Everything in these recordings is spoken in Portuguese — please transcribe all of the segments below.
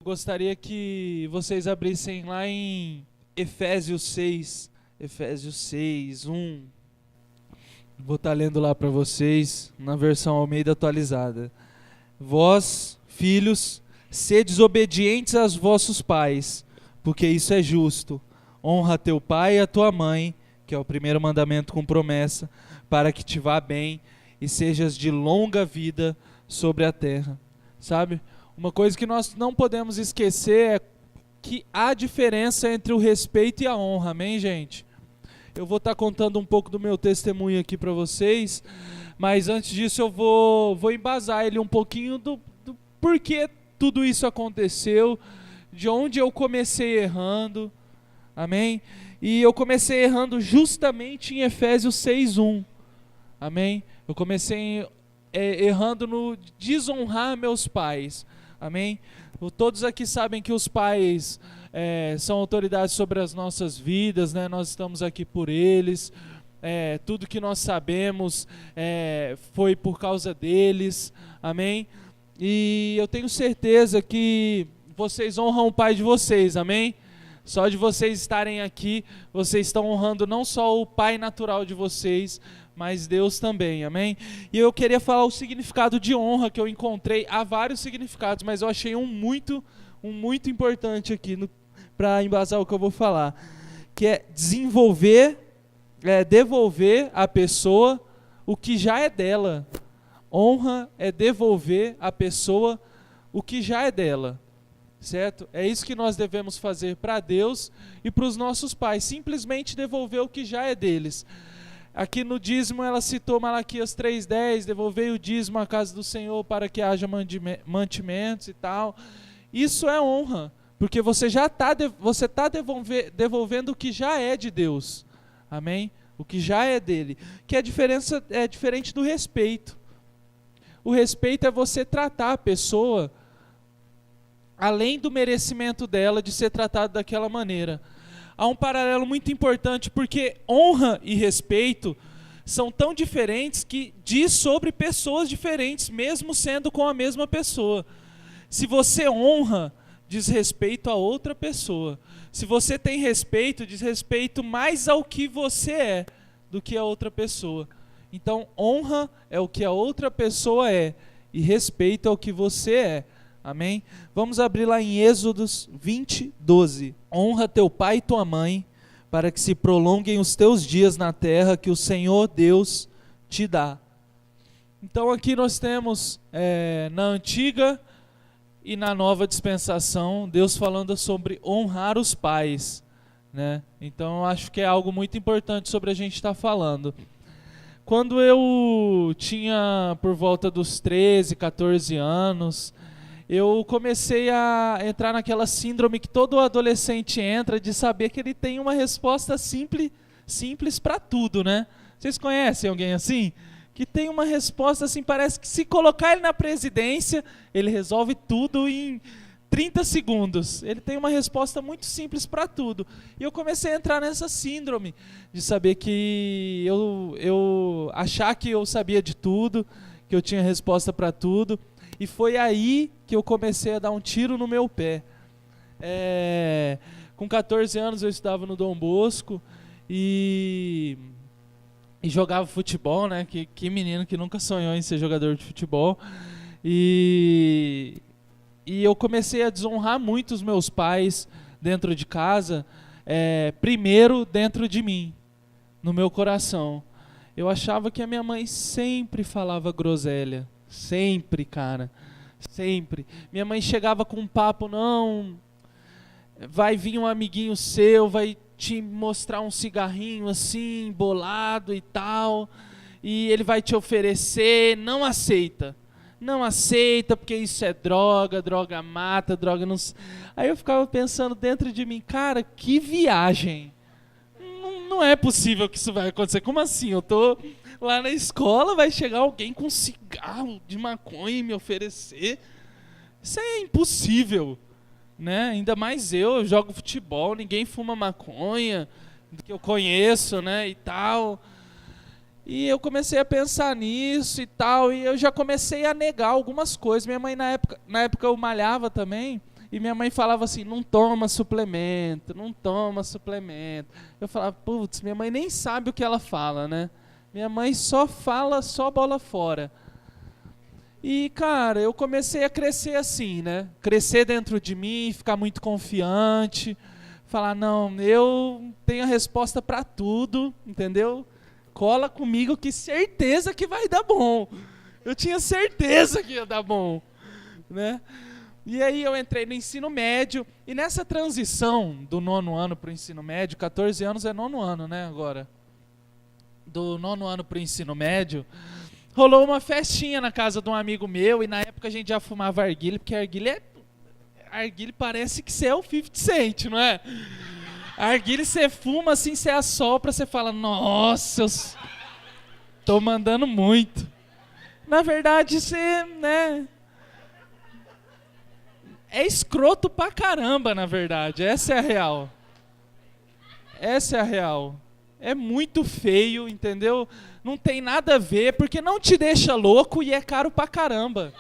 Gostaria que vocês abrissem lá em Efésios 6, 1. Vou estar lendo lá para vocês na versão Almeida atualizada. Vós, filhos, sedes obedientes aos vossos pais, porque isso é justo. Honra teu pai e a tua mãe, que é o primeiro mandamento com promessa, para que te vá bem e sejas de longa vida sobre a terra. Sabe? Uma coisa que nós não podemos esquecer é que há diferença entre o respeito e a honra, amém, gente? Eu vou estar contando um pouco do meu testemunho aqui para vocês, mas antes disso eu vou embasar ele um pouquinho do porquê tudo isso aconteceu, de onde eu comecei errando, amém? E eu comecei errando justamente em Efésios 6:1, amém? Eu comecei errando no desonrar meus pais, amém? Todos aqui sabem que os pais são autoridades sobre as nossas vidas, né? Nós estamos aqui por eles, tudo que nós sabemos foi por causa deles, amém? E eu tenho certeza que vocês honram o pai de vocês, amém? Só de vocês estarem aqui, vocês estão honrando não só o pai natural de vocês, mas Deus também, amém? E eu queria falar o significado de honra que eu encontrei. Há vários significados, mas eu achei um muito importante aqui para embasar o que eu vou falar, que é devolver à pessoa o que já é dela. Honra é devolver à pessoa o que já é dela, certo? É isso que nós devemos fazer para Deus e para os nossos pais, simplesmente devolver o que já é deles. Aqui no dízimo ela citou Malaquias 3:10, devolvei o dízimo à casa do Senhor para que haja mantimentos e tal. Isso é honra, porque você já está devolvendo o que já é de Deus, amém? O que já é dele, que a diferença é diferente do respeito. O respeito é você tratar a pessoa além do merecimento dela de ser tratada daquela maneira. Há um paralelo muito importante, porque honra e respeito são tão diferentes que diz sobre pessoas diferentes, mesmo sendo com a mesma pessoa. Se você honra, diz respeito a outra pessoa. Se você tem respeito, diz respeito mais ao que você é do que a outra pessoa. Então, honra é o que a outra pessoa é e respeito é o que você é. Amém? Vamos abrir lá em Êxodos 20:12. Honra teu pai e tua mãe, para que se prolonguem os teus dias na terra que o Senhor Deus te dá. Então aqui nós temos na antiga e na nova dispensação, Deus falando sobre honrar os pais, né? Então eu acho que é algo muito importante sobre a gente estar falando. Quando eu tinha por volta dos 13, 14 anos, eu comecei a entrar naquela síndrome que todo adolescente entra, de saber que ele tem uma resposta simples para tudo, né? Vocês conhecem alguém assim? Que tem uma resposta assim, parece que se colocar ele na presidência, ele resolve tudo em 30 segundos. Ele tem uma resposta muito simples para tudo. E eu comecei a entrar nessa síndrome de saber que eu achar que eu sabia de tudo, que eu tinha resposta para tudo. E foi aí que eu comecei a dar um tiro no meu pé. Com 14 anos eu estudava no Dom Bosco e jogava futebol, né? Que menino que nunca sonhou em ser jogador de futebol. E eu comecei a desonrar muito os meus pais dentro de casa, primeiro dentro de mim, no meu coração. Eu achava que a minha mãe sempre falava groselha. Sempre, cara, sempre. Minha mãe chegava com um papo, não, vai vir um amiguinho seu, vai te mostrar um cigarrinho assim, bolado e tal, e ele vai te oferecer, não aceita, porque isso é droga, droga mata, droga não... Aí eu ficava pensando dentro de mim, cara, que viagem, não é possível que isso vai acontecer, como assim? Eu tô lá na escola, vai chegar alguém com cigarro de maconha e me oferecer? Isso é impossível, né? Ainda mais eu jogo futebol, ninguém fuma maconha, que eu conheço, né, e tal. E eu comecei a pensar nisso e tal, e eu já comecei a negar algumas coisas. Minha mãe, na época eu malhava também, E minha mãe falava assim, não toma suplemento, não toma suplemento. Eu falava, putz, minha mãe nem sabe o que ela fala, né? Minha mãe só fala, só bola fora. E, cara, eu comecei a crescer assim, né? Crescer dentro de mim, ficar muito confiante. Falar, não, eu tenho a resposta para tudo, entendeu? Cola comigo que certeza que vai dar bom. Eu tinha certeza que ia dar bom, né? E aí eu entrei no ensino médio, e nessa transição do 9º ano para o ensino médio, 14 anos é 9º ano, né, agora? Do 9º ano para o ensino médio, rolou uma festinha na casa de um amigo meu, e na época a gente já fumava arguile, porque arguile parece que você é o 50 Cent, não é? Arguile você fuma assim, você assopra, você fala, nossa, eu tô mandando muito. Na verdade, você, né, é escroto pra caramba, na verdade. Essa é a real. Essa é a real. É muito feio, entendeu? Não tem nada a ver, porque não te deixa louco e é caro pra caramba.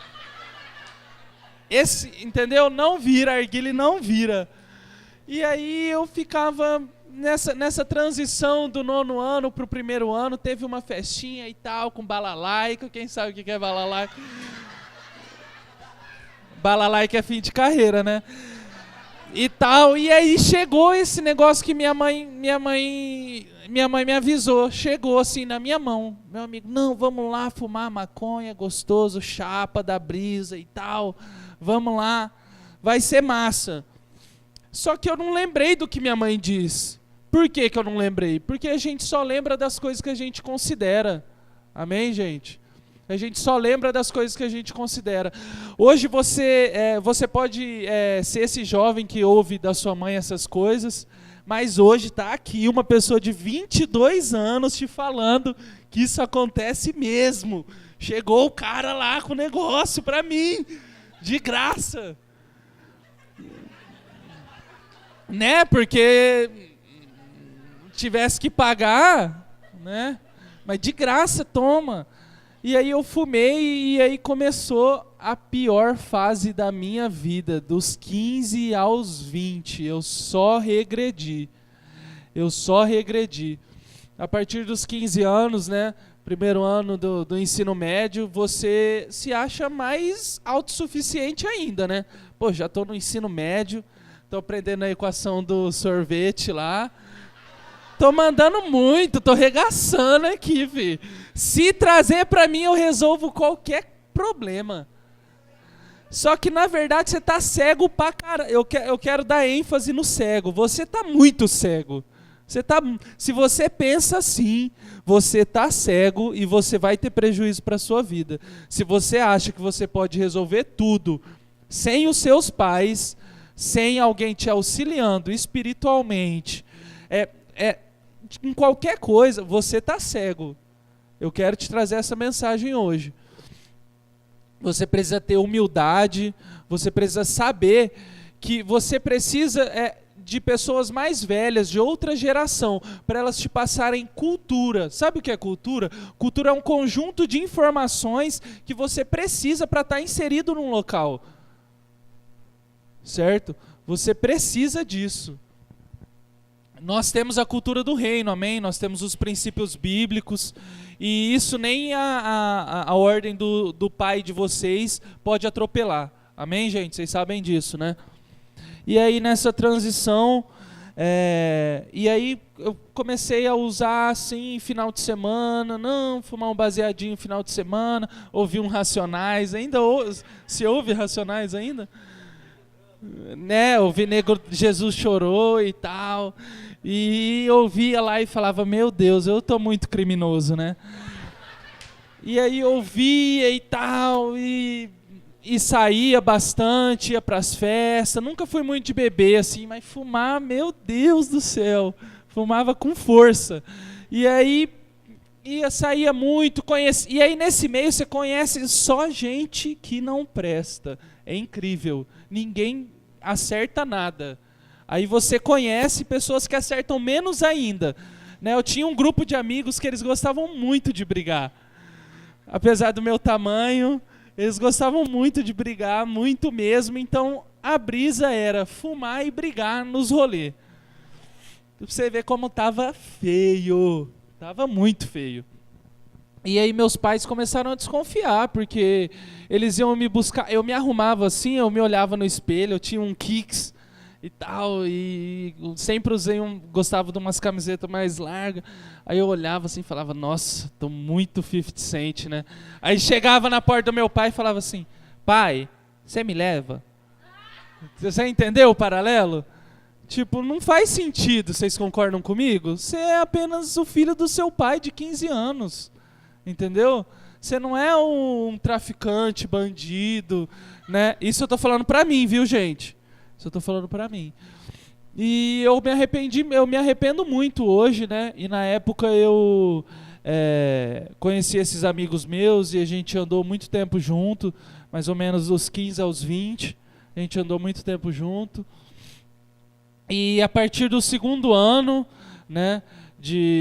Esse, entendeu? Não vira, arguile não vira. E aí eu ficava nessa transição do 9º ano pro 1º ano, teve uma festinha e tal, com balalaica. Quem sabe o que é balalaica? Balalaica é fim de carreira, né? E tal, e aí chegou esse negócio que minha mãe me avisou, chegou assim na minha mão, meu amigo, não, vamos lá fumar maconha, gostoso, chapa da brisa e tal, vamos lá, vai ser massa. Só que eu não lembrei do que minha mãe disse. Por que que eu não lembrei? Porque a gente só lembra das coisas que a gente considera, amém, gente? A gente só lembra das coisas que a gente considera. Hoje você pode ser esse jovem que ouve da sua mãe essas coisas, mas hoje está aqui uma pessoa de 22 anos te falando que isso acontece mesmo. Chegou o cara lá com o negócio para mim, de graça. Né? Porque tivesse que pagar, né? Mas de graça, toma. E aí eu fumei e aí começou a pior fase da minha vida, dos 15 aos 20. Eu só regredi. A partir dos 15 anos, né, 1º ano do ensino médio, você se acha mais autossuficiente ainda, né? Pô, já estou no ensino médio, estou aprendendo a equação do sorvete lá. Tô mandando muito, tô regaçando aqui, filho. Se trazer pra mim, eu resolvo qualquer problema. Só que, na verdade, você tá cego pra caramba. Eu quero dar ênfase no cego. Você tá muito cego. Se você pensa assim, você tá cego e você vai ter prejuízo pra sua vida. Se você acha que você pode resolver tudo sem os seus pais, sem alguém te auxiliando espiritualmente, em qualquer coisa, você está cego. Eu quero te trazer essa mensagem hoje. Você precisa ter humildade, você precisa saber que você precisa de pessoas mais velhas, de outra geração, para elas te passarem cultura. Sabe o que é cultura? Cultura é um conjunto de informações que você precisa para estar inserido num local. Certo? Você precisa disso. Nós temos a cultura do reino, amém? Nós temos os princípios bíblicos, e isso nem a ordem do pai de vocês pode atropelar, amém, gente? Vocês sabem disso, né? E aí nessa transição, e aí eu comecei a usar assim, final de semana, não, fumar um baseadinho final de semana, ouvir um Racionais, ainda se ouve Racionais ainda? Né, ouvir Negro Jesus Chorou e tal, e eu ouvia lá e falava, meu Deus, eu tô muito criminoso, né? E aí eu ouvia e tal, e saía bastante, ia pras festas, nunca fui muito de beber assim, mas fumar, meu Deus do céu, fumava com força. E aí saía muito, e aí nesse meio você conhece só gente que não presta, é incrível, ninguém acerta nada. Aí você conhece pessoas que acertam menos ainda, né? Eu tinha um grupo de amigos que eles gostavam muito de brigar. Apesar do meu tamanho, eles gostavam muito de brigar, muito mesmo. Então, a brisa era fumar e brigar nos rolês. Pra você ver como tava feio. Tava muito feio. E aí meus pais começaram a desconfiar, porque eles iam me buscar, eu me arrumava assim, eu me olhava no espelho, eu tinha um Kicks e tal, e sempre gostava de umas camisetas mais largas. Aí eu olhava assim e falava, nossa, tô muito 50 Cent, né? Aí chegava na porta do meu pai e falava assim, pai, você me leva? Você entendeu o paralelo? Tipo, não faz sentido, vocês concordam comigo? Você é apenas o filho do seu pai de 15 anos. Entendeu? Você não é um traficante, bandido, né? Isso eu tô falando pra mim, viu, gente? Isso eu tô falando pra mim. E eu me arrependo muito hoje, né? E na época eu conheci esses amigos meus e a gente andou muito tempo junto, mais ou menos dos 15 aos 20. A gente andou muito tempo junto. E a partir do segundo ano, né?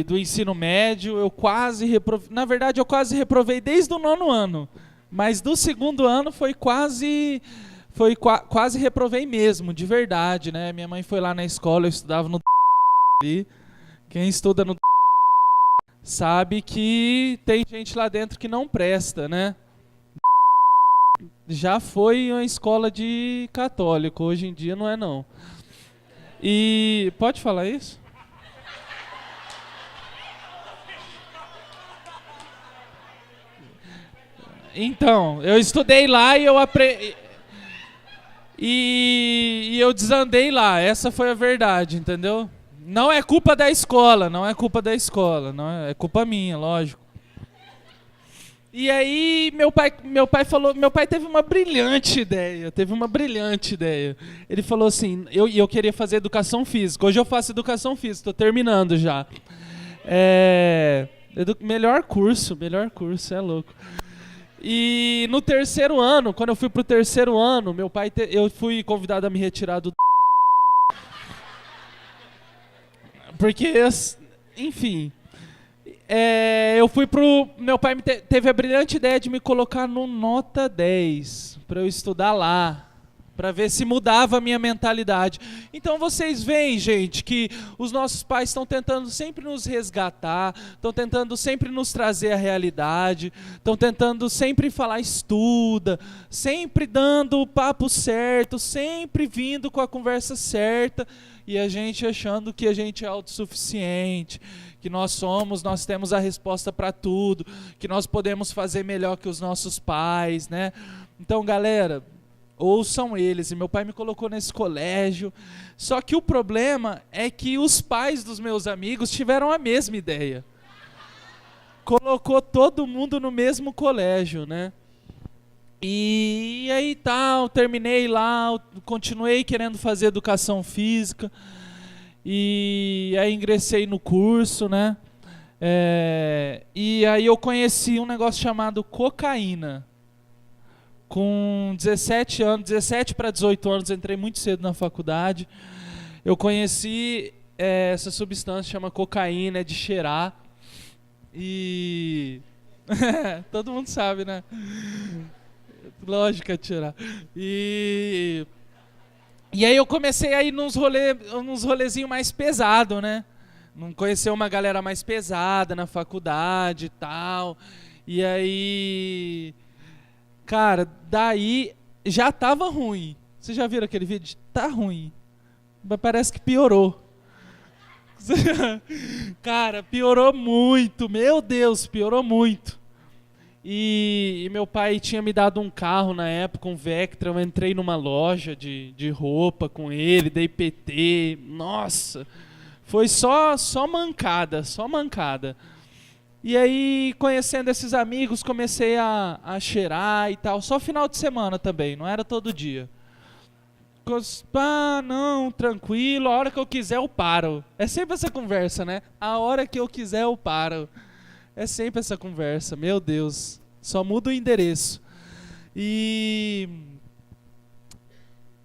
Do ensino médio, eu quase reprovei. Na verdade, eu quase reprovei desde o 9º ano. Mas do segundo ano quase reprovei mesmo, de verdade, né? Minha mãe foi lá na escola, eu estudava no ali. Quem estuda no sabe que tem gente lá dentro que não presta, né? Já foi uma escola de católico, hoje em dia não é não. E pode falar isso? Então, eu estudei lá e eu aprendi. E eu desandei lá, essa foi a verdade, entendeu? Não é culpa da escola, não é culpa da escola, não é culpa minha, lógico. E aí meu pai teve uma brilhante ideia, Ele falou assim, eu queria fazer educação física, hoje eu faço educação física, estou terminando já. Melhor curso, é louco. E no terceiro ano, quando eu fui pro terceiro ano, eu fui convidado a me retirar do porque, enfim, eu fui meu pai teve a brilhante ideia de me colocar no nota 10 para eu estudar lá, para ver se mudava a minha mentalidade. Então vocês veem, gente, que os nossos pais estão tentando sempre nos resgatar, estão tentando sempre nos trazer a realidade, estão tentando sempre falar estuda, sempre dando o papo certo, sempre vindo com a conversa certa, e a gente achando que a gente é autossuficiente, que nós temos a resposta para tudo, que nós podemos fazer melhor que os nossos pais, né? Então, galera, ouçam eles. E meu pai me colocou nesse colégio. Só que o problema é que os pais dos meus amigos tiveram a mesma ideia. Colocou todo mundo no mesmo colégio, né? E aí tal, terminei lá, continuei querendo fazer educação física. E aí ingressei no curso, né? E aí eu conheci um negócio chamado cocaína. Com 17 anos, 17 para 18 anos, entrei muito cedo na faculdade. Eu conheci essa substância, chama cocaína, é de cheirar. E todo mundo sabe, né? Lógico, é de cheirar. E aí eu comecei a ir nos rolezinhos mais pesados, né? Não conhecer uma galera mais pesada na faculdade e tal. E aí, cara, daí já tava ruim. Vocês já viram aquele vídeo? Tá ruim. Mas parece que piorou. Cara, piorou muito. Meu Deus, piorou muito. E meu pai tinha me dado um carro na época, um Vectra. Eu entrei numa loja de roupa com ele, dei PT. Nossa, foi só mancada, só mancada. E aí, conhecendo esses amigos, comecei a cheirar e tal. Só final de semana também, não era todo dia. Não, tranquilo, a hora que eu quiser eu paro. É sempre essa conversa, né? A hora que eu quiser eu paro. É sempre essa conversa, meu Deus. Só muda o endereço. E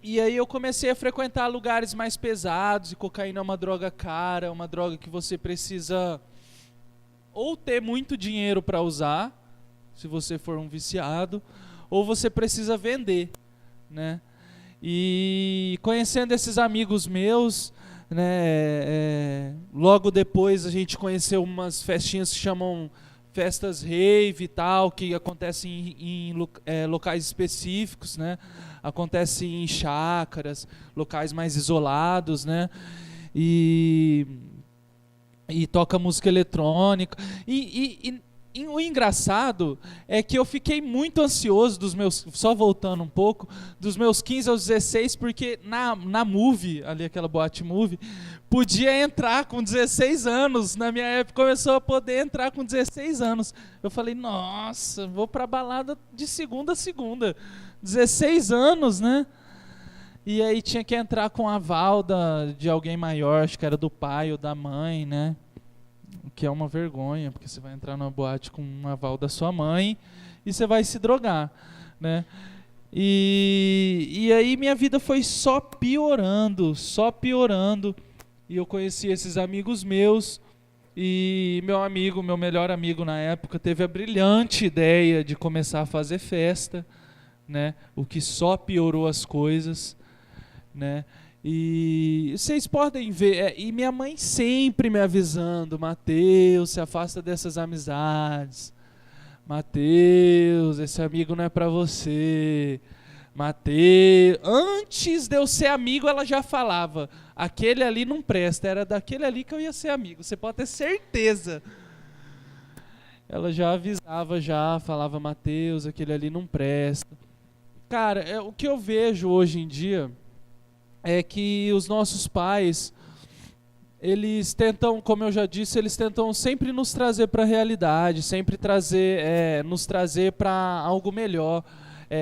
aí eu comecei a frequentar lugares mais pesados. E cocaína é uma droga cara, é uma droga que você precisa ou ter muito dinheiro para usar, se você for um viciado, ou você precisa vender, né? E conhecendo esses amigos meus, né, logo depois a gente conheceu umas festinhas que chamam festas rave e tal, que acontecem em locais específicos, né? Acontece em chácaras, locais mais isolados, né? E toca música eletrônica. E o engraçado é que eu fiquei muito ansioso só voltando um pouco, dos meus 15 aos 16, porque na Move, ali aquela boate Move, podia entrar com 16 anos. Na minha época começou a poder entrar com 16 anos. Eu falei, nossa, vou pra balada de segunda a segunda. 16 anos, né? E aí tinha que entrar com a aval de alguém maior, acho que era do pai ou da mãe, né? O que é uma vergonha, porque você vai entrar numa boate com um aval da sua mãe e você vai se drogar, né? E aí minha vida foi só piorando. E eu conheci esses amigos meus e meu melhor amigo na época, teve a brilhante ideia de começar a fazer festa, né? O que só piorou as coisas, né? E vocês podem ver, e minha mãe sempre me avisando, Mateus, se afasta dessas amizades, Mateus, esse amigo não é pra você, Mateus. Antes de eu ser amigo, ela já falava, aquele ali não presta, era daquele ali que eu ia ser amigo, você pode ter certeza. Ela já avisava, falava, Mateus, aquele ali não presta. Cara, o que eu vejo hoje em dia é que os nossos pais, eles tentam, como eu já disse, eles tentam sempre nos trazer para a realidade, sempre nos trazer para algo melhor,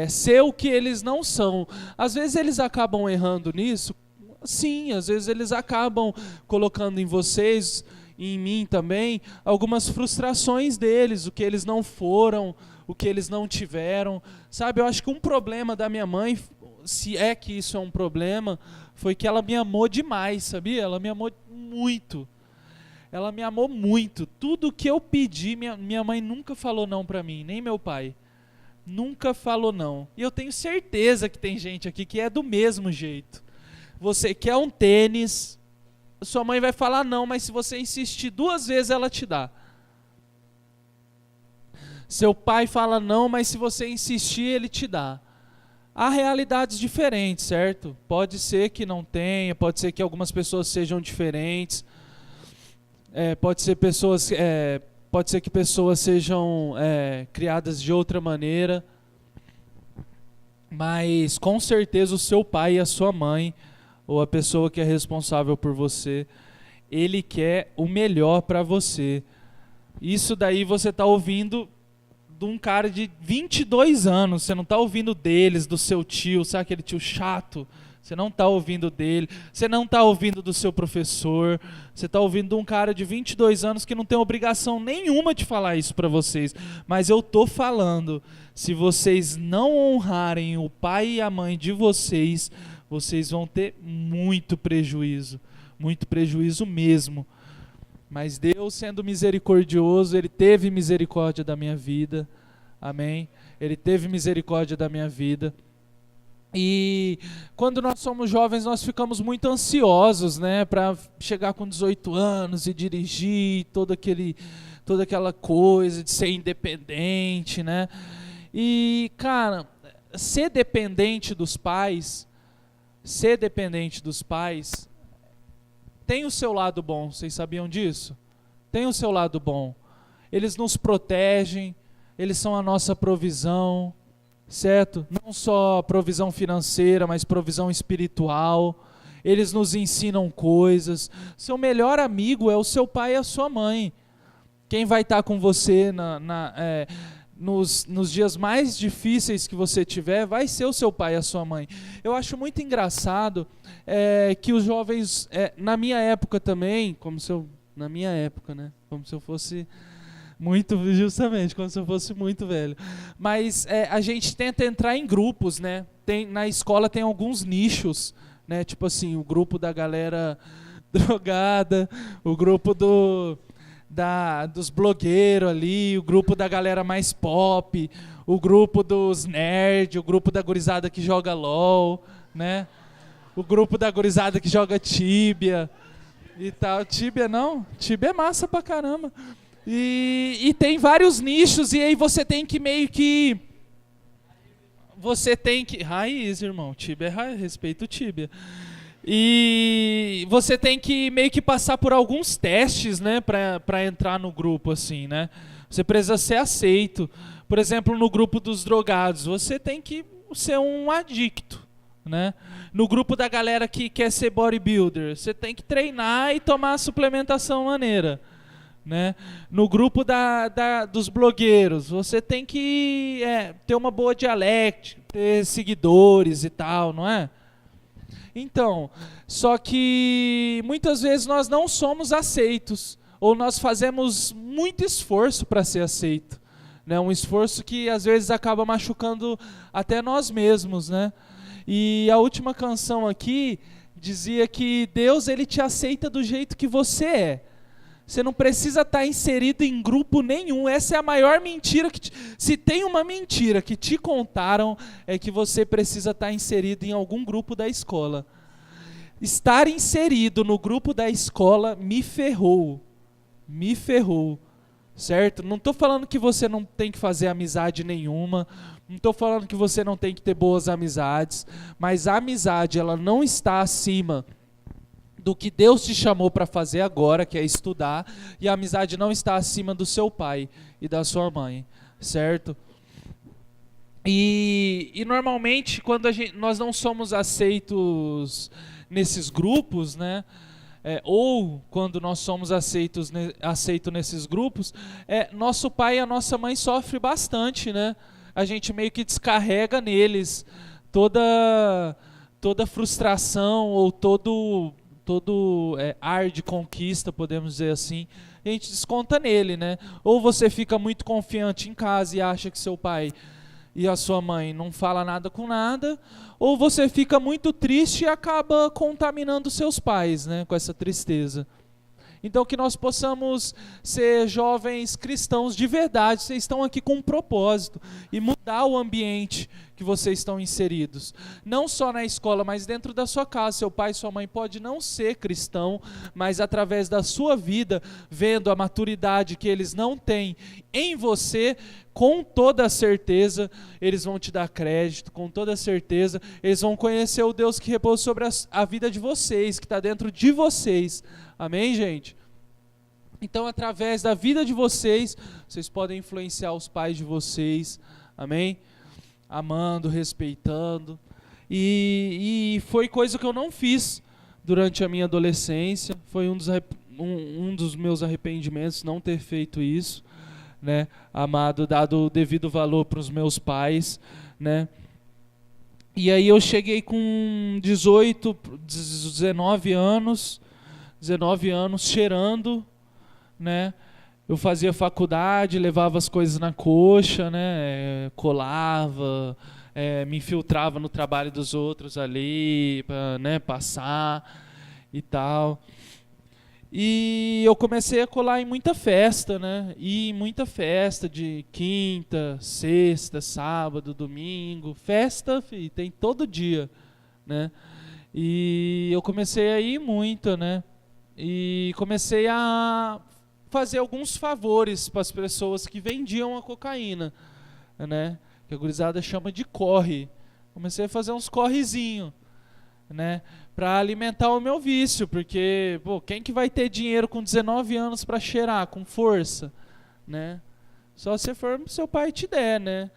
ser o que eles não são. Às vezes eles acabam errando nisso, sim, às vezes eles acabam colocando em vocês, e em mim também, algumas frustrações deles, o que eles não foram, o que eles não tiveram, sabe? Eu acho que um problema da minha mãe, se é que isso é um problema, foi que ela me amou demais, sabia? Ela me amou muito. Ela me amou muito. Tudo que eu pedi, minha mãe nunca falou não pra mim, nem meu pai. Nunca falou não. E eu tenho certeza que tem gente aqui que é do mesmo jeito. Você quer um tênis, sua mãe vai falar não, mas se você insistir 2 vezes, ela te dá. Seu pai fala não, mas se você insistir, ele te dá. Há realidades diferentes, certo? Pode ser que não tenha, pode ser que algumas pessoas sejam diferentes, pode ser que pessoas sejam criadas de outra maneira, mas com certeza o seu pai e a sua mãe, ou a pessoa que é responsável por você, ele quer o melhor para você. Isso daí você está ouvindo de um cara de 22 anos, você não está ouvindo deles, do seu tio, sabe aquele tio chato? Você não está ouvindo dele, você não está ouvindo do seu professor, você está ouvindo de um cara de 22 anos que não tem obrigação nenhuma de falar isso para vocês. Mas eu estou falando, se vocês não honrarem o pai e a mãe de vocês, vocês vão ter muito prejuízo mesmo. Mas Deus, sendo misericordioso, Ele teve misericórdia da minha vida. Amém? Ele teve misericórdia da minha vida. E quando nós somos jovens, nós ficamos muito ansiosos, né? Para chegar com 18 anos e dirigir, toda aquela coisa de ser independente, né? E, cara, ser dependente dos pais tem o seu lado bom, vocês sabiam disso? Tem o seu lado bom. Eles nos protegem, eles são a nossa provisão, certo? Não só provisão financeira, mas provisão espiritual. Eles nos ensinam coisas. Seu melhor amigo é o seu pai e a sua mãe. Quem vai estar com você nos dias mais difíceis que você tiver, vai ser o seu pai e a sua mãe. Eu acho muito engraçado que os jovens, na minha época também, na minha época, né? Como se eu fosse justamente, como se eu fosse muito velho. Mas a gente tenta entrar em grupos, né? Na escola tem alguns nichos, né? Tipo assim, o grupo da galera drogada, o grupo dos blogueiros ali, o grupo da galera mais pop, o grupo dos nerds, o grupo da gurizada que joga LOL, né? O grupo da gurizada que joga Tibia e tal. Tibia não? Tibia é massa pra caramba. E tem vários nichos, e aí você tem que meio que... Raiz, irmão. Tibia é raiz, respeito o Tibia. E você tem que meio que passar por alguns testes, né, pra entrar no grupo, assim, né? Você precisa ser aceito. Por exemplo, no grupo dos drogados, você tem que ser um adicto, né? No grupo da galera que quer ser bodybuilder, você tem que treinar e tomar suplementação maneira, né? No grupo dos blogueiros, você tem que ter uma boa dialética, ter seguidores e tal, não é? Então, só que muitas vezes nós não somos aceitos, ou nós fazemos muito esforço para ser aceito, né? Um esforço que às vezes acaba machucando até nós mesmos, né? E a última canção aqui dizia que Deus, ele te aceita do jeito que você é. Você não precisa estar inserido em grupo nenhum. Essa é a maior mentira se tem uma mentira que te contaram, é que você precisa estar inserido em algum grupo da escola. Estar inserido no grupo da escola me ferrou. Me ferrou. Certo? Não estou falando que você não tem que fazer amizade nenhuma. Não estou falando que você não tem que ter boas amizades. Mas a amizade, ela não está acima do que Deus te chamou para fazer agora, que é estudar, e a amizade não está acima do seu pai e da sua mãe, certo? E normalmente, quando nós não somos aceitos nesses grupos, né? Ou quando nós somos aceitos nesses grupos, nosso pai e a nossa mãe sofrem bastante, né? A gente meio que descarrega neles toda frustração ou todo ar de conquista, podemos dizer assim, a gente desconta nele, né? Ou você fica muito confiante em casa e acha que seu pai e a sua mãe não fala nada com nada, ou você fica muito triste e acaba contaminando seus pais, né, com essa tristeza. Então que nós possamos ser jovens cristãos de verdade. Vocês estão aqui com um propósito e mudar o ambiente que vocês estão inseridos. Não só na escola, mas dentro da sua casa. Seu pai e sua mãe pode não ser cristão, mas através da sua vida, vendo a maturidade que eles não têm em você, com toda certeza eles vão te dar crédito, com toda certeza eles vão conhecer o Deus que repousa sobre a vida de vocês, que está dentro de vocês. Amém, gente? Então, através da vida de vocês, vocês podem influenciar os pais de vocês, amém? Amando, respeitando. E foi coisa que eu não fiz durante a minha adolescência. Foi um dos meus arrependimentos não ter feito isso, né? Amado, dado o devido valor para os meus pais, né? E aí eu cheguei com 19 anos cheirando, né? Eu fazia faculdade, levava as coisas na coxa, né? Colava, me infiltrava no trabalho dos outros ali, para, né, passar e tal. E eu comecei a colar em muita festa, né? E muita festa de quinta, sexta, sábado, domingo. Festa, filho, tem todo dia, né? E eu comecei a ir muito, né? E comecei a fazer alguns favores para as pessoas que vendiam a cocaína, né? Que a gurizada chama de corre. Comecei a fazer uns correzinhos, né? Para alimentar o meu vício, porque, pô, quem que vai ter dinheiro com 19 anos para cheirar com força, né? Só se for seu pai te der, né?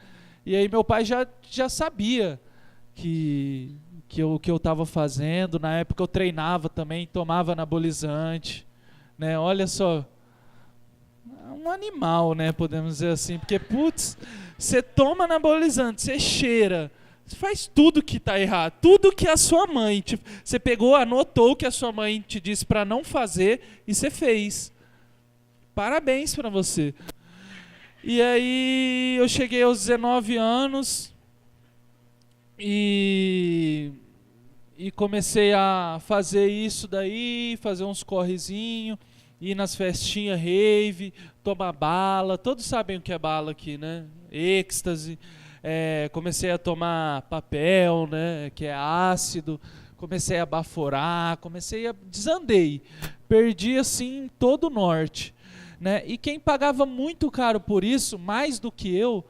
E aí meu pai já sabia que eu estava fazendo. Na época eu treinava também, tomava anabolizante, né? Olha só, um animal, né? Podemos dizer assim, porque, putz, você toma anabolizante, você cheira, você faz tudo que está errado, tudo que a sua mãe, você pegou, anotou o que a sua mãe te disse para não fazer e você fez. Parabéns para você. E aí eu cheguei aos 19 anos e comecei a fazer isso daí, fazer uns correzinhos, ir nas festinhas rave, tomar bala. Todos sabem o que é bala aqui, né? Êxtase. comecei a tomar papel, né, que é ácido, comecei a baforar, desandei, perdi assim todo o norte, né? E quem pagava muito caro por isso, mais do que eu,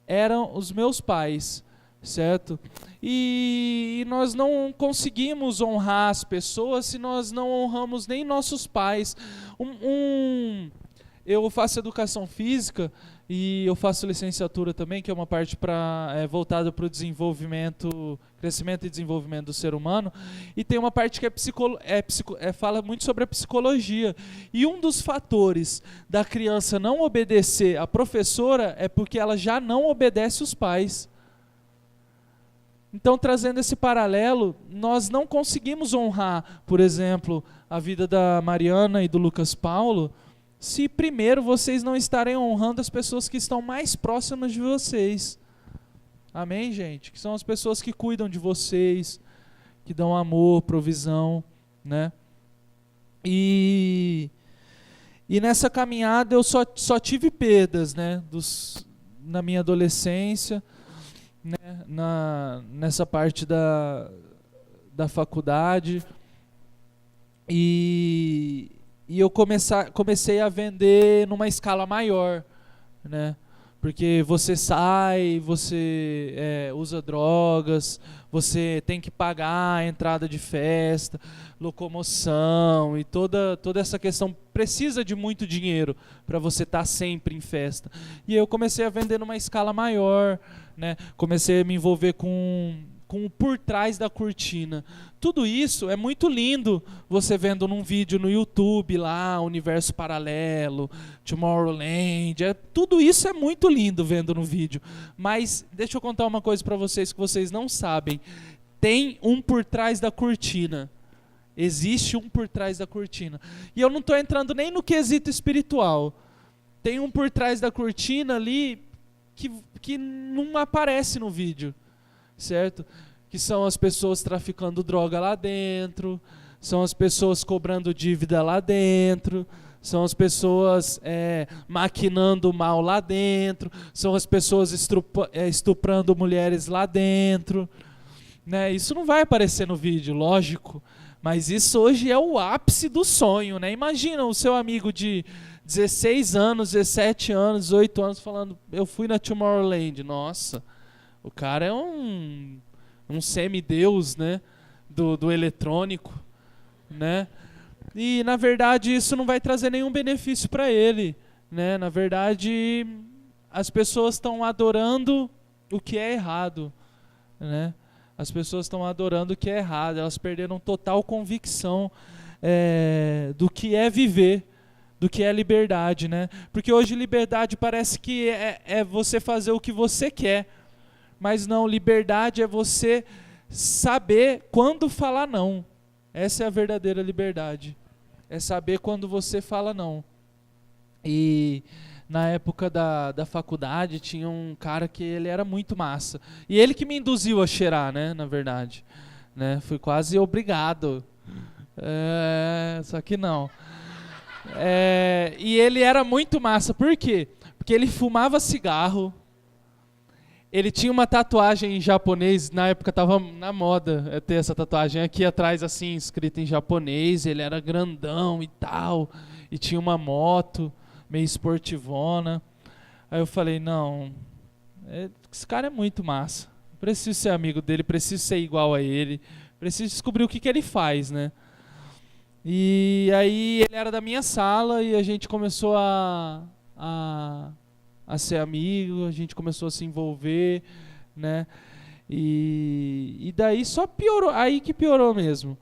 eram os meus pais, certo? E nós não conseguimos honrar as pessoas se nós não honramos nem nossos pais. Eu faço educação física e eu faço licenciatura também, que é uma parte voltada para o desenvolvimento, crescimento e desenvolvimento do ser humano. E tem uma parte que fala muito sobre a psicologia. E um dos fatores da criança não obedecer à professora é porque ela já não obedece os pais. Então, trazendo esse paralelo, nós não conseguimos honrar, por exemplo, a vida da Mariana e do Lucas Paulo, se primeiro vocês não estarem honrando as pessoas que estão mais próximas de vocês. Amém, gente? Que são as pessoas que cuidam de vocês, que dão amor, provisão, né? E nessa caminhada eu só tive perdas, né? Na minha adolescência, né? Nessa parte da faculdade. E eu comecei a vender numa escala maior, né? Porque você sai, você usa drogas, você tem que pagar a entrada de festa, locomoção e toda essa questão precisa de muito dinheiro para você estar sempre em festa. E eu comecei a vender numa escala maior, né? Comecei a me envolver com o por trás da cortina. Tudo isso é muito lindo, você vendo num vídeo no YouTube lá, Universo Paralelo, Tomorrowland, tudo isso é muito lindo vendo no vídeo. Mas deixa eu contar uma coisa para vocês que vocês não sabem. Tem um por trás da cortina. Existe um por trás da cortina. E eu não estou entrando nem no quesito espiritual. Tem um por trás da cortina ali que não aparece no vídeo. Certo? Que são as pessoas traficando droga lá dentro, são as pessoas cobrando dívida lá dentro, são as pessoas maquinando mal lá dentro, são as pessoas estuprando mulheres lá dentro, né? Isso não vai aparecer no vídeo, lógico, mas isso hoje é o ápice do sonho, né? Imagina o seu amigo de 16 anos, 17 anos, 18 anos falando, eu fui na Tomorrowland, nossa... O cara é um semideus, né, do eletrônico, né? E na verdade isso não vai trazer nenhum benefício para ele, né? Na verdade as pessoas estão adorando o que é errado, né? As pessoas estão adorando o que é errado. Elas perderam total convicção do que é viver, do que é liberdade, né? Porque hoje liberdade parece que é você fazer o que você quer. Mas não, liberdade é você saber quando falar não. Essa é a verdadeira liberdade. É saber quando você fala não. E na época da faculdade tinha um cara que ele era muito massa. E ele que me induziu a cheirar, né, na verdade. Né? Fui quase obrigado. Só que não. E ele era muito massa. Por quê? Porque ele fumava cigarro. Ele tinha uma tatuagem em japonês, na época estava na moda ter essa tatuagem aqui atrás, assim, escrita em japonês. Ele era grandão e tal, e tinha uma moto meio esportivona. Aí eu falei, não, esse cara é muito massa. Preciso ser amigo dele, preciso ser igual a ele, preciso descobrir o que ele faz, né? E aí ele era da minha sala e a gente começou a ser amigo, a gente começou a se envolver, né? E daí só piorou, aí que piorou mesmo.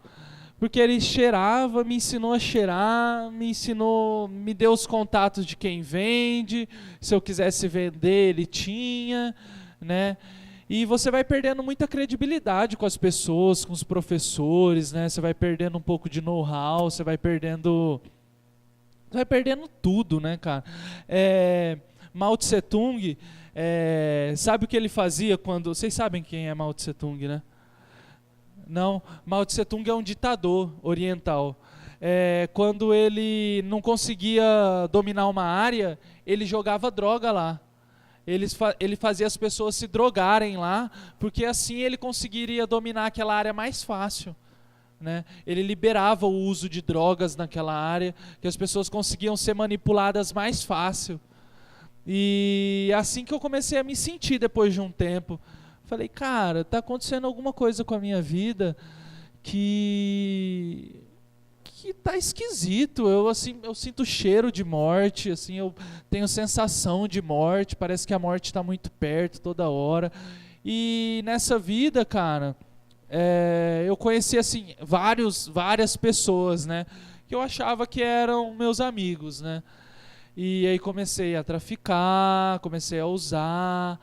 Porque ele cheirava, me ensinou a cheirar, me deu os contatos de quem vende, se eu quisesse vender, ele tinha, né? E você vai perdendo muita credibilidade com as pessoas, com os professores, né? Você vai perdendo um pouco de know-how, você vai perdendo tudo, né, cara? Mao Tse Tung, sabe o que ele fazia quando... Vocês sabem quem é Mao Tse Tung, né? Não, Mao Tse Tung é um ditador oriental. Quando ele não conseguia dominar uma área, ele jogava droga lá. Ele fazia as pessoas se drogarem lá, porque assim ele conseguiria dominar aquela área mais fácil, né? Ele liberava o uso de drogas naquela área, que as pessoas conseguiam ser manipuladas mais fácil. E assim que eu comecei a me sentir depois de um tempo. Falei, cara, tá acontecendo alguma coisa com a minha vida que tá esquisito. Eu sinto cheiro de morte, assim, eu tenho sensação de morte, parece que a morte está muito perto toda hora. E nessa vida, cara, eu conheci assim várias pessoas, né, que eu achava que eram meus amigos, né? E aí comecei a traficar, comecei a usar,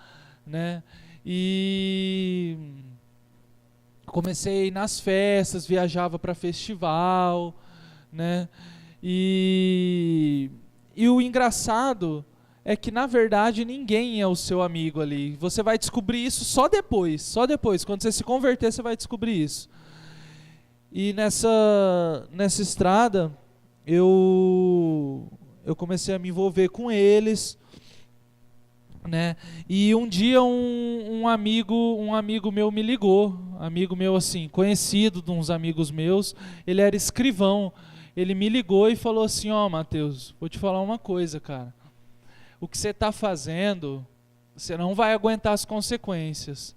né? E comecei a ir nas festas, viajava para festival, né? E o engraçado é que na verdade ninguém é o seu amigo ali. Você vai descobrir isso só depois, quando você se converter você vai descobrir isso. E nessa estrada eu comecei a me envolver com eles, né? E um dia um amigo meu me ligou, amigo meu assim, conhecido de uns amigos meus, ele era escrivão. Ele me ligou e falou assim: ó, Mateus, vou te falar uma coisa, cara. O que você está fazendo, você não vai aguentar as consequências.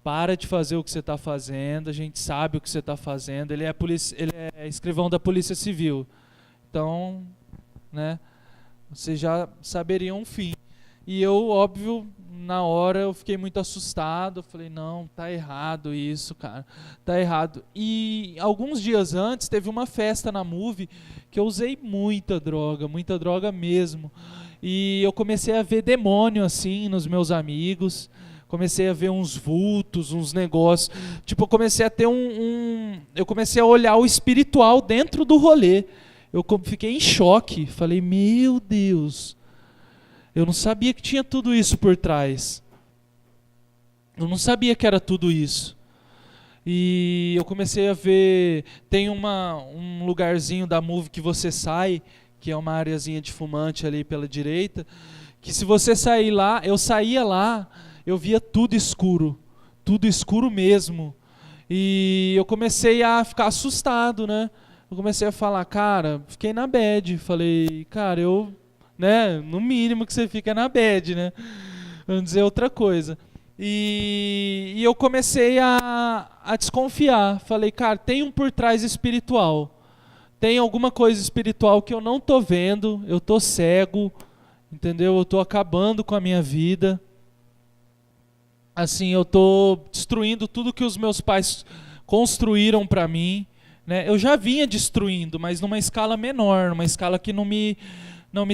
Para de fazer o que você está fazendo, a gente sabe o que você está fazendo. Ele é escrivão da Polícia Civil. Então, né, vocês já saberiam um fim. E eu, óbvio, na hora eu fiquei muito assustado. Eu falei, não, tá errado isso, cara. Tá errado. E alguns dias antes teve uma festa na Move que eu usei muita droga mesmo. E eu comecei a ver demônio assim nos meus amigos. Comecei a ver uns vultos, uns negócios. Tipo, eu comecei a ter eu comecei a olhar o espiritual dentro do rolê. Eu fiquei em choque. Falei, meu Deus, eu não sabia que tinha tudo isso por trás. Eu não sabia que era tudo isso. E eu comecei a ver, tem um lugarzinho da Move que você sai, que é uma areazinha de fumante ali pela direita, que se você sair lá, eu saía lá, eu via tudo escuro mesmo. E eu comecei a ficar assustado, né? Eu comecei a falar, cara, fiquei na bad. Falei, cara, né, no mínimo que você fica na bad, né? Vamos dizer outra coisa. E eu comecei a desconfiar. Falei, cara, tem um por trás espiritual. Tem alguma coisa espiritual que eu não tô vendo, eu tô cego, entendeu? Eu tô acabando com a minha vida. Assim, eu tô destruindo tudo que os meus pais construíram para mim, né? Eu já vinha destruindo, mas numa escala menor, numa escala que não me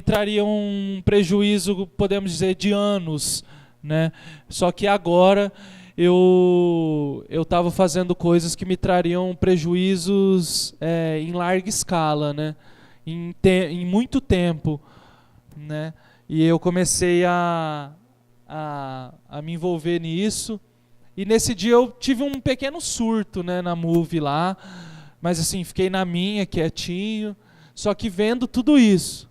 traria um prejuízo, podemos dizer, de anos, né? Só que agora eu estava fazendo coisas que me trariam prejuízos em larga escala, né? Em muito tempo, né? E eu comecei a me envolver nisso. E nesse dia eu tive um pequeno surto, né, na Move lá, mas assim, fiquei na minha, quietinho, só que vendo tudo isso,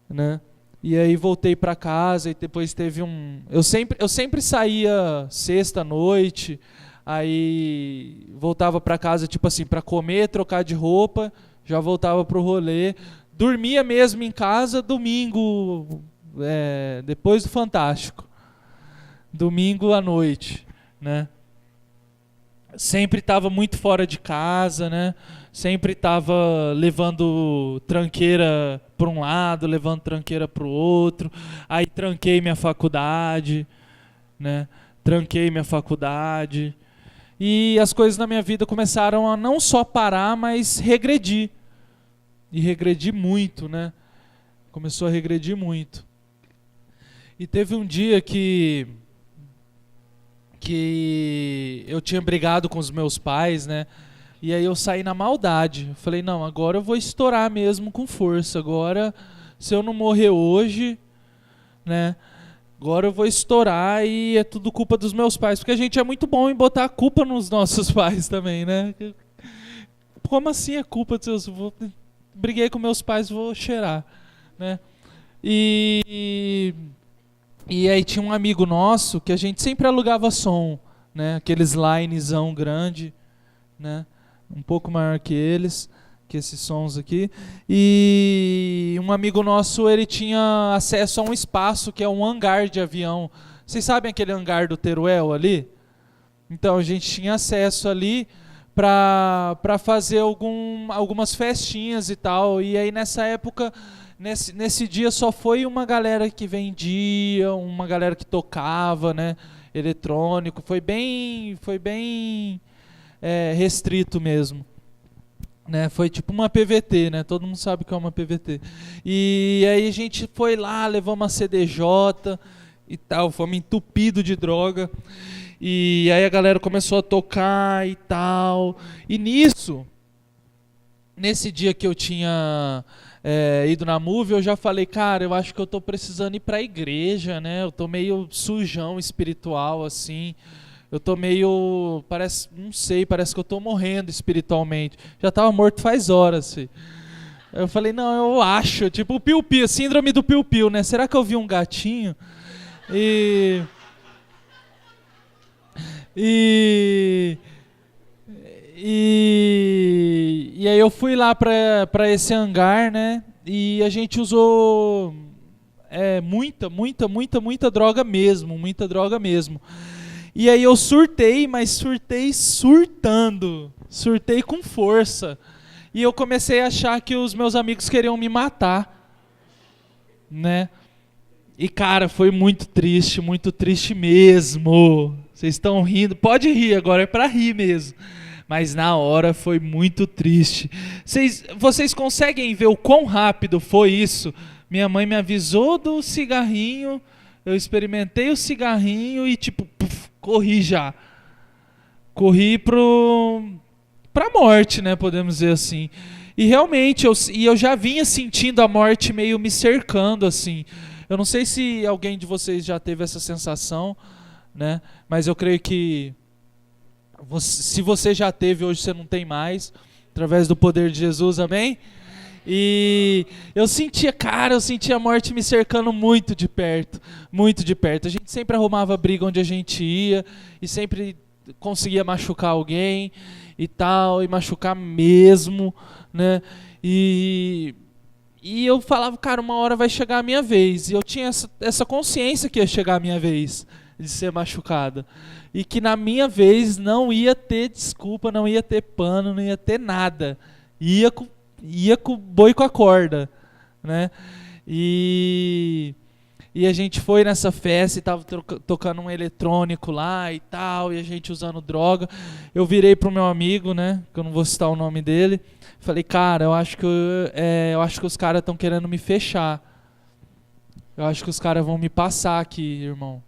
né? E aí voltei para casa e depois teve eu sempre saía sexta-noite, aí voltava para casa tipo assim, para comer, trocar de roupa, já voltava pro rolê, dormia mesmo em casa domingo, depois do Fantástico. Domingo à noite, né? Sempre estava muito fora de casa, né? Sempre estava levando tranqueira para um lado, levando tranqueira para o outro. Aí tranquei minha faculdade, né? Tranquei minha faculdade. E as coisas na minha vida começaram a não só parar, mas regredir. E regredir muito, né? Começou a regredir muito. E teve um dia que eu tinha brigado com os meus pais, né? E aí eu saí na maldade. Eu falei, não, agora eu vou estourar mesmo com força. Agora, se eu não morrer hoje, né? Agora eu vou estourar e é tudo culpa dos meus pais. Porque a gente é muito bom em botar a culpa nos nossos pais também, né? Como assim é culpa dos seus... Briguei com meus pais, vou cheirar, né? E E aí tinha um amigo nosso que a gente sempre alugava som, né? Aqueles linezão grande, né? Um pouco maior que eles, que esses sons aqui. E um amigo nosso, ele tinha acesso a um espaço que é um hangar de avião. Vocês sabem aquele hangar do Teruel ali? Então a gente tinha acesso ali para fazer algumas festinhas e tal. E aí nessa época, nesse dia só foi uma galera que vendia, uma galera que tocava, né? Eletrônico. Foi bem restrito mesmo. Né, foi tipo uma PVT, né? Todo mundo sabe o que é uma PVT. E aí a gente foi lá, levou uma CDJ e tal, fomos entupido de droga. E aí a galera começou a tocar e tal. E nesse dia que eu tinha ido na Move, eu já falei, cara, eu acho que eu tô precisando ir pra igreja, né? Eu tô meio sujão espiritual, assim. Eu tô meio, não sei, parece que eu tô morrendo espiritualmente. Já tava morto faz horas, filho. Eu falei, não, eu acho, tipo o piu-piu, síndrome do piu-piu, né? Será que eu vi um gatinho? E aí eu fui lá pra esse hangar, né? E a gente usou muita droga mesmo, muita droga mesmo. E aí eu surtei, mas surtei surtando. Surtei com força. E eu comecei a achar que os meus amigos queriam me matar. Né? E cara, foi muito triste mesmo. Vocês estão rindo? Pode rir, agora é pra rir mesmo. Mas na hora foi muito triste. Vocês conseguem ver o quão rápido foi isso? Minha mãe me avisou do cigarrinho, eu experimentei o cigarrinho e tipo... corri já. Corri pra morte, né? Podemos dizer assim. E realmente, eu já vinha sentindo a morte meio me cercando, assim. Eu não sei se alguém de vocês já teve essa sensação, né? Mas eu creio que se você já teve, hoje você não tem mais. Através do poder de Jesus, amém? E eu sentia a morte me cercando muito de perto, muito de perto. A gente sempre arrumava briga onde a gente ia e sempre conseguia machucar alguém e tal, e machucar mesmo, né? E eu falava, cara, uma hora vai chegar a minha vez. E eu tinha essa consciência que ia chegar a minha vez de ser machucada. E que na minha vez não ia ter desculpa, não ia ter pano, não ia ter nada. Ia com o boi com a corda, né? E a gente foi nessa festa e tava tocando um eletrônico lá e tal, e a gente usando droga. Eu virei pro meu amigo, né? Que eu não vou citar o nome dele. Falei, cara, eu acho que os caras estão querendo me fechar. Eu acho que os caras vão me passar aqui, irmão.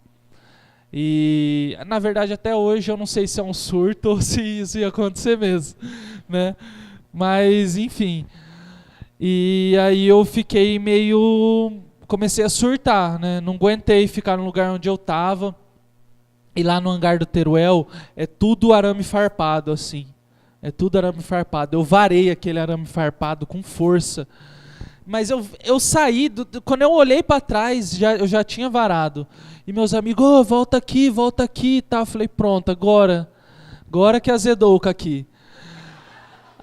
E na verdade até hoje eu não sei se é um surto ou se isso ia acontecer mesmo, né? Mas, enfim. E aí eu fiquei comecei a surtar, né? Não aguentei ficar no lugar onde eu tava. E lá no hangar do Teruel é tudo arame farpado, assim. É tudo arame farpado. Eu varei aquele arame farpado com força. Mas eu saí, quando eu olhei para trás, eu já tinha varado. E meus amigos, volta aqui e tal. Eu falei, pronto, agora que azedou o aqui.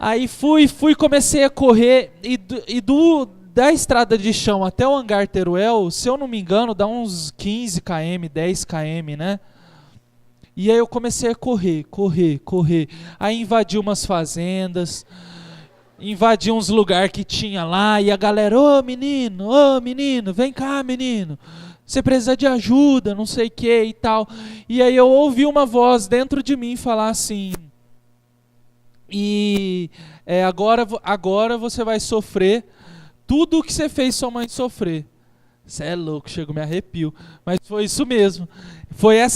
Aí fui, comecei a correr da estrada de chão até o hangar Teruel, se eu não me engano, dá uns 15 km, 10 km, né? E aí eu comecei a correr. Aí invadi umas fazendas, invadi uns lugares que tinha lá, e a galera, ô menino, vem cá, menino. Você precisa de ajuda, não sei o que e tal. E aí eu ouvi uma voz dentro de mim falar assim... E agora você vai sofrer tudo o que você fez sua mãe sofrer. Você é louco, chego, me arrepio. Mas foi isso mesmo.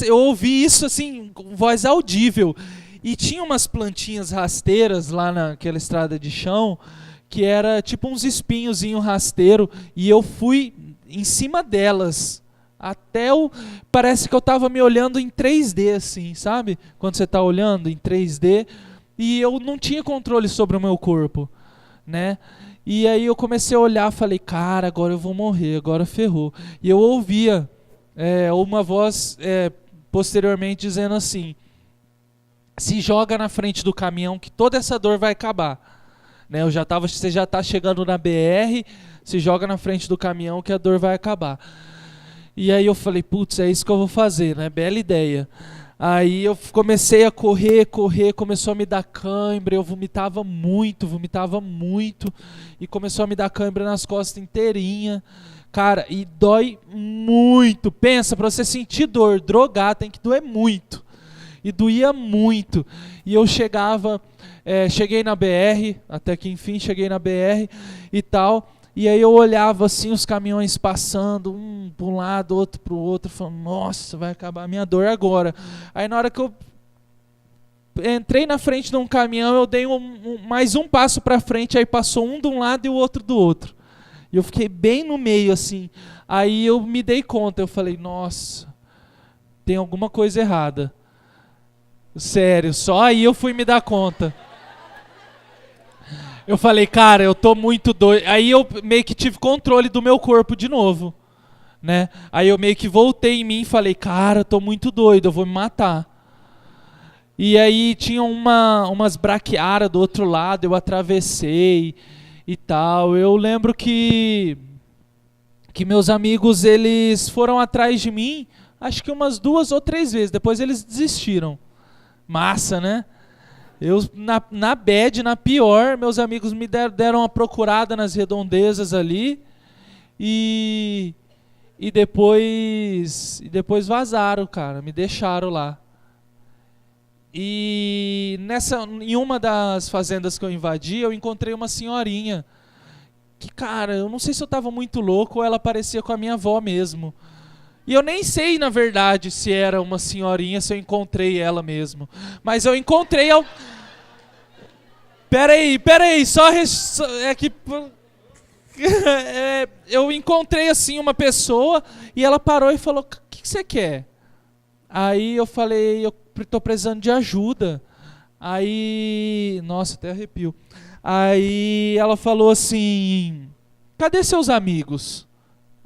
Eu ouvi isso assim, com voz audível. E tinha umas plantinhas rasteiras lá naquela estrada de chão, que era tipo uns espinhozinhos rasteiros, e eu fui em cima delas. Parece que eu tava me olhando em 3D, assim, sabe? Quando você tá olhando em 3D... E eu não tinha controle sobre o meu corpo, né? E aí eu comecei a olhar, falei, cara, agora eu vou morrer, agora ferrou. E eu ouvia uma voz posteriormente dizendo assim: se joga na frente do caminhão que toda essa dor vai acabar. Né, você já está chegando na BR, se joga na frente do caminhão que a dor vai acabar. E aí eu falei, putz, é isso que eu vou fazer, né? Bela ideia. Aí eu comecei a correr, começou a me dar cãibra, eu vomitava muito, e começou a me dar cãibra nas costas inteirinha. Cara, e dói muito. Pensa, pra você sentir dor, drogar tem que doer muito. E doía muito. E eu cheguei na BR, até que enfim cheguei na BR e tal. E aí eu olhava assim os caminhões passando, um para um lado, outro para o outro, falando, nossa, vai acabar a minha dor agora. Aí na hora que eu entrei na frente de um caminhão, eu dei mais um passo para frente, aí passou um de um lado e o outro do outro. E eu fiquei bem no meio assim. Aí eu me dei conta, eu falei, nossa, tem alguma coisa errada. Sério, só aí eu fui me dar conta. Eu falei, cara, eu tô muito doido. Aí eu meio que tive controle do meu corpo de novo, né? Aí eu meio que voltei em mim e falei, cara, eu tô muito doido, eu vou me matar. E aí tinha umas braquiaras do outro lado, eu atravessei e tal. Eu lembro que meus amigos, eles foram atrás de mim, acho que umas 2 ou 3 vezes, depois eles desistiram. Massa, né? Eu, na bad, na pior, meus amigos me deram uma procurada nas redondezas ali e depois vazaram, cara, me deixaram lá. E em uma das fazendas que eu invadi, eu encontrei uma senhorinha que, cara, eu não sei se eu tava muito louco ou ela parecia com a minha avó mesmo. E eu nem sei, na verdade, se era uma senhorinha, se eu encontrei ela mesmo. Mas eu encontrei... Peraí, é que... eu encontrei, assim, uma pessoa e ela parou e falou, o que você quer? Aí eu falei, eu tô precisando de ajuda. Aí... Nossa, até arrepio. Aí ela falou assim, cadê seus amigos?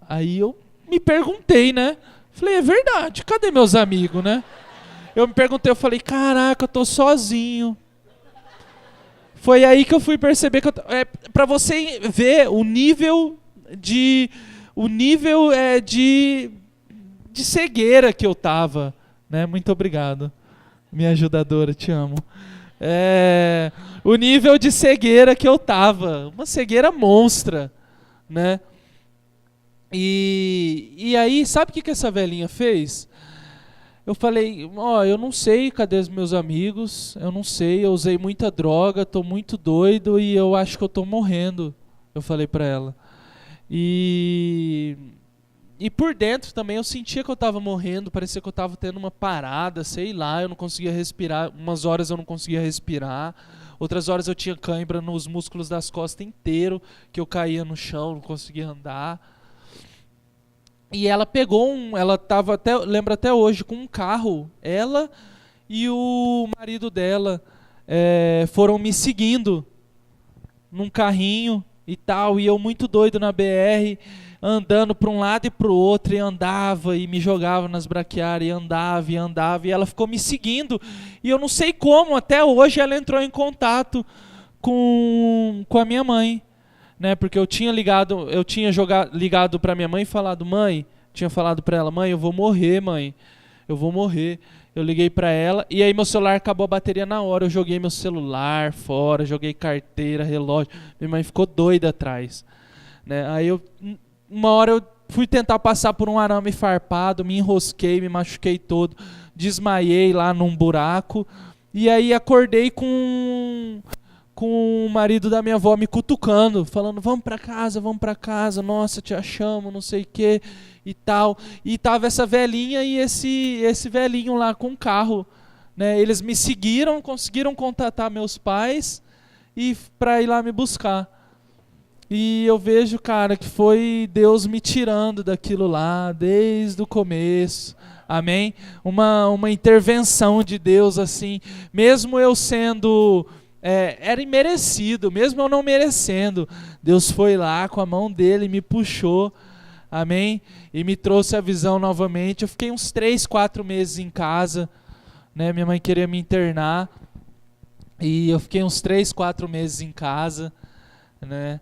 Aí eu me perguntei, né? Falei, é verdade, cadê meus amigos, né? Eu me perguntei, eu falei, caraca, eu tô sozinho. Foi aí que eu fui perceber que pra você ver o nível de cegueira que eu tava, né? Muito obrigado, minha ajudadora, te amo. O nível de cegueira que eu tava, uma cegueira monstra, né? E aí, sabe o que essa velhinha fez? Eu falei, eu não sei, cadê os meus amigos? Eu não sei, eu usei muita droga, tô muito doido e eu acho que eu tô morrendo. Eu falei pra ela. E por dentro também eu sentia que eu tava morrendo, parecia que eu tava tendo uma parada, sei lá, eu não conseguia respirar. Umas horas eu não conseguia respirar, outras horas eu tinha cãibra nos músculos das costas inteiro, que eu caía no chão, não conseguia andar. E ela pegou ela tava lembro até hoje, com um carro, ela e o marido dela foram me seguindo num carrinho e tal, e eu muito doido na BR, andando para um lado e para o outro, e andava e me jogava nas braquiárias, e andava, e ela ficou me seguindo, e eu não sei como, até hoje ela entrou em contato com a minha mãe. Né, porque eu tinha ligado para minha mãe e falado, mãe, tinha falado para ela, mãe, eu vou morrer, mãe, eu vou morrer. Eu liguei para ela e aí meu celular acabou a bateria na hora, eu joguei meu celular fora, joguei carteira, relógio, minha mãe ficou doida atrás, né? Aí uma hora eu fui tentar passar por um arame farpado, me enrosquei, me machuquei todo, desmaiei lá num buraco e aí acordei com o marido da minha avó me cutucando, falando, vamos pra casa, nossa, te achamos, não sei o que e tal. E tava essa velhinha e esse velhinho lá com o carro, né? Eles me seguiram, conseguiram contatar meus pais e pra ir lá me buscar. E eu vejo, cara, que foi Deus me tirando daquilo lá, desde o começo. Amém? Uma intervenção de Deus, assim, mesmo eu sendo... era imerecido, mesmo eu não merecendo. Deus foi lá com a mão dele e me puxou, amém? E me trouxe a visão novamente. Eu fiquei uns 3, 4 meses em casa, né? Minha mãe queria me internar, e eu fiquei uns 3, 4 meses em casa, né?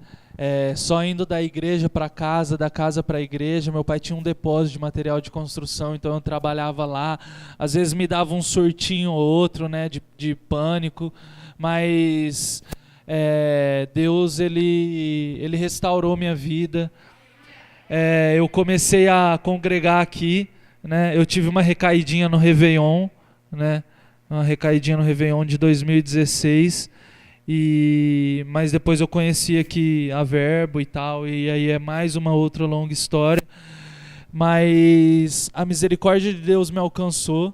Só indo da igreja para casa, da casa para a igreja. Meu pai tinha um depósito de material de construção, então eu trabalhava lá. Às vezes me dava um surtinho ou outro, né, de pânico, mas Deus ele restaurou minha vida. Eu comecei a congregar aqui, né? Eu tive uma recaidinha no Réveillon, né? Uma recaidinha no Réveillon de 2016. Mas depois eu conheci aqui a Verbo e tal, e aí é mais uma outra longa história. Mas a misericórdia de Deus me alcançou,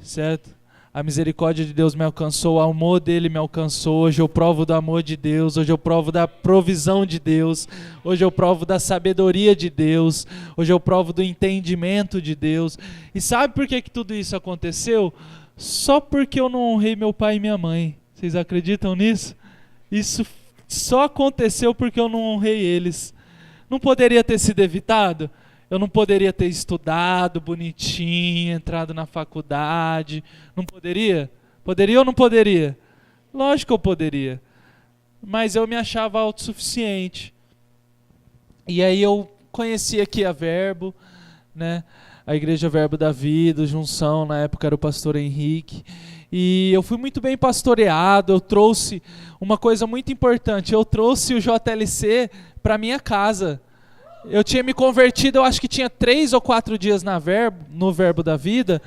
certo? A misericórdia de Deus me alcançou, o amor dele me alcançou. Hoje eu provo do amor de Deus, hoje eu provo da provisão de Deus, hoje eu provo da sabedoria de Deus, hoje eu provo do entendimento de Deus. E sabe por que tudo isso aconteceu? Só porque eu não honrei meu pai e minha mãe. Vocês acreditam nisso? Isso só aconteceu porque eu não honrei eles. Não poderia ter sido evitado? Eu não poderia ter estudado bonitinho, entrado na faculdade. Não poderia? Poderia ou não poderia? Lógico que eu poderia. Mas eu me achava autossuficiente. E aí eu conheci aqui a Verbo, né? A Igreja Verbo da Vida, Junção, na época era o pastor Henrique. E eu fui muito bem pastoreado. Eu trouxe uma coisa muito importante. Eu trouxe o JLC para minha casa. Eu tinha me convertido, eu acho que tinha 3 ou 4 dias no Verbo da Vida.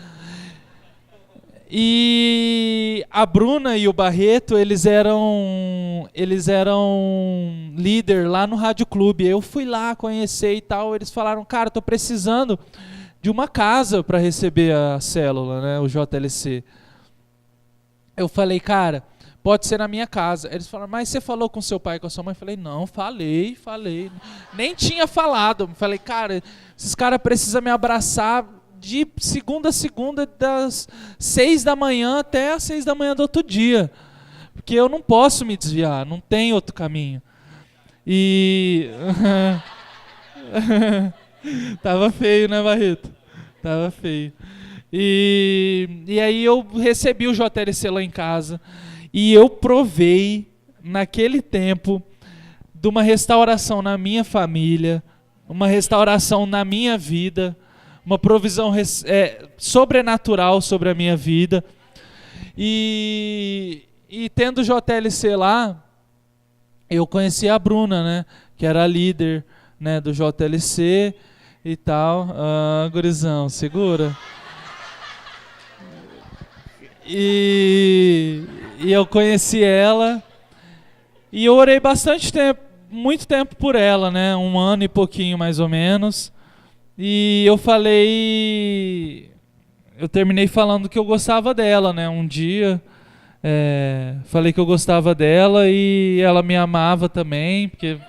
E a Bruna e o Barreto, eles eram líder lá no Rádio Clube. Eu fui lá conhecer e tal. Eles falaram, cara, tô precisando de uma casa para receber a célula, né, o JLC. Eu falei, cara, pode ser na minha casa. Eles falaram, mas você falou com seu pai e com a sua mãe? Eu falei, não, falei. Nem tinha falado. Eu falei, cara, esses caras precisam me abraçar de segunda a segunda, das 6 da manhã até as 6 da manhã do outro dia. Porque eu não posso me desviar, não tem outro caminho. E... Tava feio, né, Barreto? Tava feio. E aí eu recebi o JLC lá em casa e eu provei naquele tempo de uma restauração na minha família, uma restauração na minha vida, uma provisão sobrenatural sobre a minha vida. E tendo o JLC lá, eu conheci a Bruna, né, que era a líder, né, do JLC e tal. Gurizão, segura. E eu conheci ela e eu orei bastante tempo, muito tempo por ela, né? 1 ano e pouquinho mais ou menos. E eu terminei falando que eu gostava dela, né? Um dia falei que eu gostava dela e ela me amava também, porque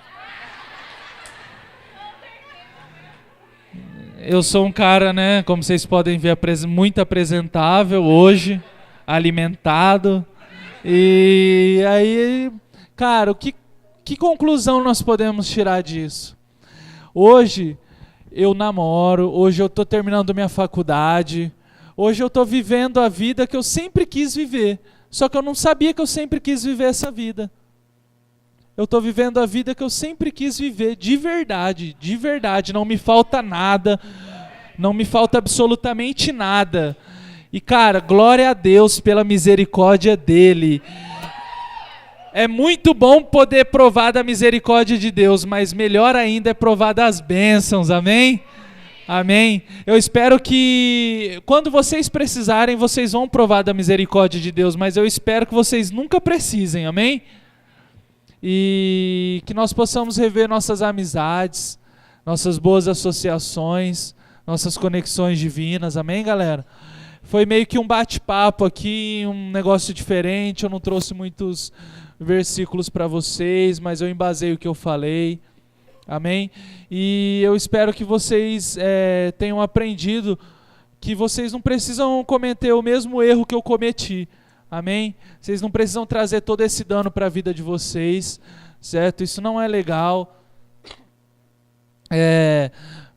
eu sou um cara, né? Como vocês podem ver, muito apresentável hoje. Alimentado. E aí, cara, que conclusão nós podemos tirar disso? Hoje eu namoro, hoje eu estou terminando minha faculdade, hoje eu estou vivendo a vida que eu sempre quis viver, só que eu não sabia que eu sempre quis viver essa vida. Eu estou vivendo a vida que eu sempre quis viver, de verdade, não me falta nada, não me falta absolutamente nada. E cara, glória a Deus pela misericórdia dele. É muito bom poder provar da misericórdia de Deus, mas melhor ainda é provar das bênçãos, amém? Amém? Eu espero que quando vocês precisarem, vocês vão provar da misericórdia de Deus, mas eu espero que vocês nunca precisem, amém? E que nós possamos rever nossas amizades, nossas boas associações, nossas conexões divinas, amém, galera? Foi meio que um bate-papo aqui, um negócio diferente. Eu não trouxe muitos versículos para vocês, mas eu embasei o que eu falei. Amém? E eu espero que vocês tenham aprendido que vocês não precisam cometer o mesmo erro que eu cometi. Amém? Vocês não precisam trazer todo esse dano para a vida de vocês, certo? Isso não é legal.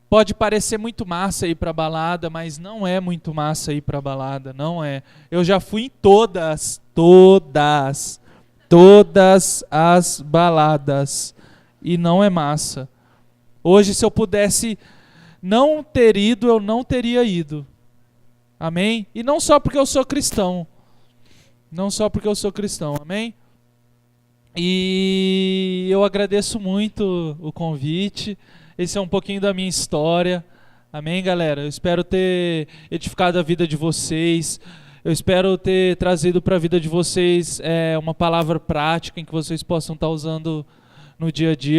Pode parecer muito massa ir pra balada, mas não é muito massa ir pra balada, não é. Eu já fui em todas as baladas e não é massa. Hoje, se eu pudesse não ter ido, eu não teria ido. Amém? E não só porque eu sou cristão. Não só porque eu sou cristão, amém? E eu agradeço muito o convite. Esse é um pouquinho da minha história. Amém, galera? Eu espero ter edificado a vida de vocês. Eu espero ter trazido para a vida de vocês uma palavra prática em que vocês possam estar usando no dia a dia.